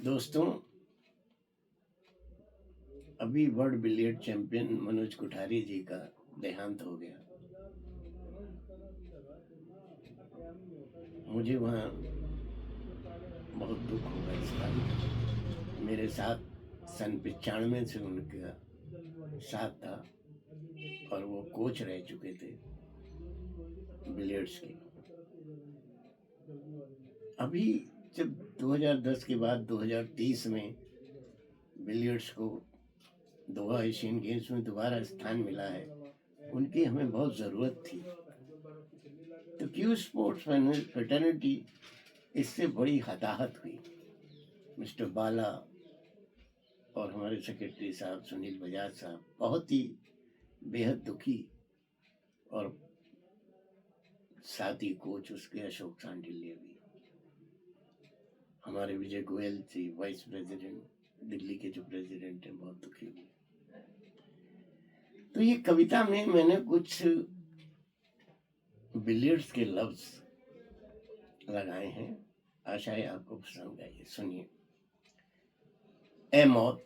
दोस्तों, अभी world billiard champion Manoj Kothari ji का देहांत हो गया। मुझे वहाँ बहुत दुख हुआ इस बात। मेरे साथ सन 95 से उनका साथ था और वो कोच रह चुके थे बिलियर्ड्स के। अभी जब 2010 के बाद 2030 में बिलियर्ड्स को दोहा एशियन गेम्स में दोबारा स्थान मिला है, उनकी हमें बहुत ज़रूरत थी। तो क्यू स्पोर्ट्स फ्रेटर्निटी इससे बड़ी हताहत हुई। मिस्टर बाला और हमारे सेक्रेटरी साहब सुनील बजाज साहब बहुत ही बेहद दुखी, और साथ ही कोच उसके अशोक सांडिल्य भी। हमारे विजय गोयल जी वाइस प्रेसिडेंट, दिल्ली के जो प्रेसिडेंट हैं, बहुत दुखी हुए। तो ये कविता में मैंने कुछ बिलियर्ड्स के लफ्ज लगाए हैं, आशा है आपको पसंद आए। सुनिए। ए मौत,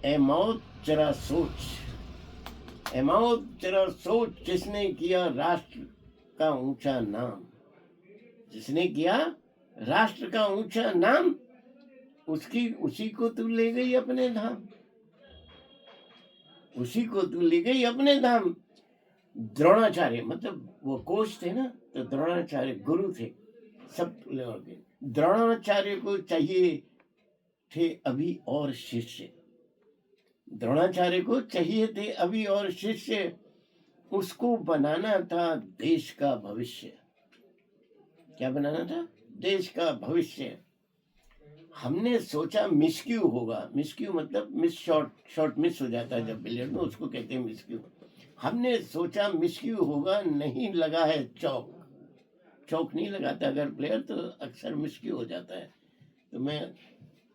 ए मौत जरा सोच, ए मौत जरा सोच, जिसने किया राष्ट्र का ऊंचा नाम, जिसने किया राष्ट्र का ऊंचा नाम, उसी को तू ले गई अपने धाम, उसी को तू ले गई अपने धाम। द्रोणाचार्य, मतलब वो कोच थे ना, तो द्रोणाचार्य गुरु थे सब लोगों के। द्रोणाचार्य को चाहिए थे अभी और शिष्य, द्रोणाचार्य को चाहिए थे अभी और शिष्य, उसको बनाना था देश का भविष्य। क्या बनाना था? देश का भविष्य। हमने सोचा मिसक्यू होगा, मिसक्यू मतलब मिस शॉट, शॉट मिस हो जाता है जब बिलियर्ड में, उसको कहते हैं मिसक्यू। हमने सोचा मिसक्यू होगा, नहीं लगा है चौक। चौक नहीं लगाता अगर प्लेयर तो अक्सर मिसक्यू हो जाता है। तो मैं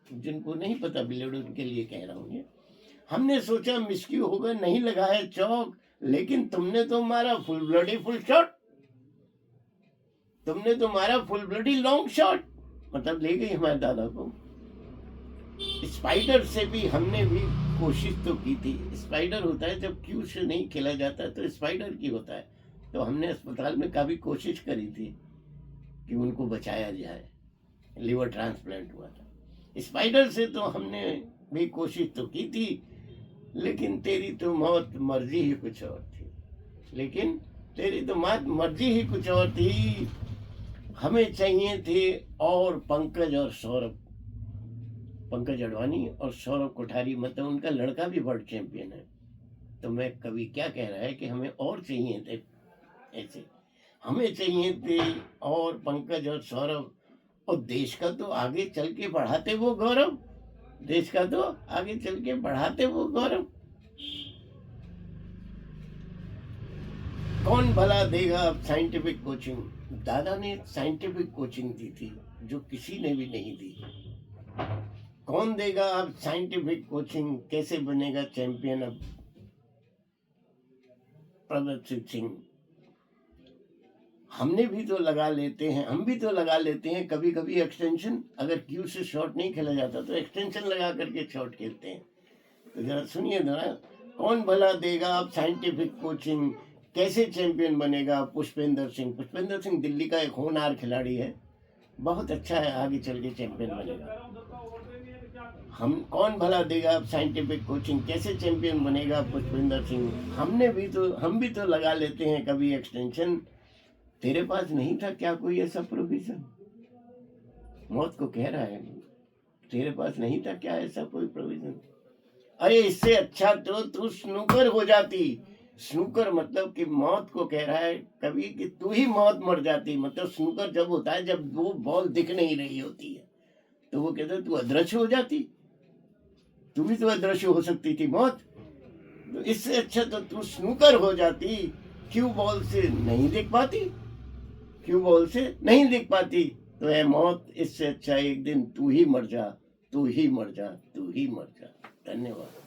जिनको नहीं पता बिलियर्ड उनके लिए कह रहा हूँ ये। हमने सोचा मिसक्यू होगा, नहीं लगा है चौक, लेकिन तुमने तो मारा फुल ब्लडी फुल शॉट, तुमने तो मारा फुल ब्लडी लॉन्ग शॉट, मतलब ले गई हमारे दादा को। स्पाइडर से भी हमने भी कोशिश तो की थी। स्पाइडर होता है जब क्यू से नहीं खेला जाता तो स्पाइडर की होता है। तो हमने अस्पताल में काफी कोशिश करी थी कि उनको बचाया जाए, लिवर ट्रांसप्लांट हुआ था। स्पाइडर से तो हमने भी कोशिश तो की थी, लेकिन तेरी तो मौत मर्जी ही कुछ और थी, लेकिन तेरी तो मौत मर्जी ही कुछ और थी। हमें चाहिए थे और पंकज और सौरभ, पंकज अडवाणी और सौरभ कोठारी, मतलब उनका लड़का भी वर्ल्ड चैंपियन है। तो मैं कवि क्या कह रहा है कि हमें और चाहिए थे ऐसे, हमें चाहिए थे और पंकज और सौरभ, और देश का तो आगे चल के बढ़ाते वो गौरव, देश का तो आगे चल के बढ़ाते वो गौरव। कौन भला देगा अब साइंटिफिक कोचिंग, दादा ने साइंटिफिक कोचिंग दी थी जो किसी ने भी नहीं दी। कौन देगा अब साइंटिफिक कोचिंग, कैसे बनेगा चैंपियन अब प्रदर्शित सिंह। हमने भी तो लगा लेते हैं, हम भी तो लगा लेते हैं कभी कभी एक्सटेंशन, अगर क्यू से शॉट नहीं खेला जाता तो एक्सटेंशन लगा करके शॉट खेलते हैं। तो जरा सुनिए जरा। कौन भला देगा अब साइंटिफिक कोचिंग, कैसे चैंपियन बनेगा पुष्पेंद्र सिंह। पुष्पेंद्र सिंह दिल्ली का एक होनहार खिलाड़ी है, बहुत अच्छा है, आगे चल के चैंपियन बनेगा। हम कौन भला देगा अब साइंटिफिक कोचिंग, कैसे चैंपियन बनेगा पुष्पेंद्र सिंह। हम भी तो लगा लेते हैं कभी एक्सटेंशन, तेरे पास नहीं था क्या कोई ऐसा प्रोविजन। मौत को कह रहा है, तेरे पास नहीं था क्या ऐसा कोई प्रोविजन। अरे इससे अच्छा तो तू स्नूकर हो जाती। स्नूकर मतलब कि मौत को कह रहा है कभी कि तू ही मौत मर जाती। मतलब स्नूकर जब होता है जब वो बॉल दिख नहीं रही होती है, तो वो कहते तू अदृश्य हो जाती, तू भी तो अदृश्य हो सकती थी मौत। तो इससे अच्छा तो तू स्नूकर हो जाती, क्यू बॉल से नहीं दिख पाती, क्यू बॉल से नहीं दिख पाती। तो है मौत, इससे अच्छा एक दिन तू ही मर जा, तू ही मर जा, तू ही मर जा। धन्यवाद।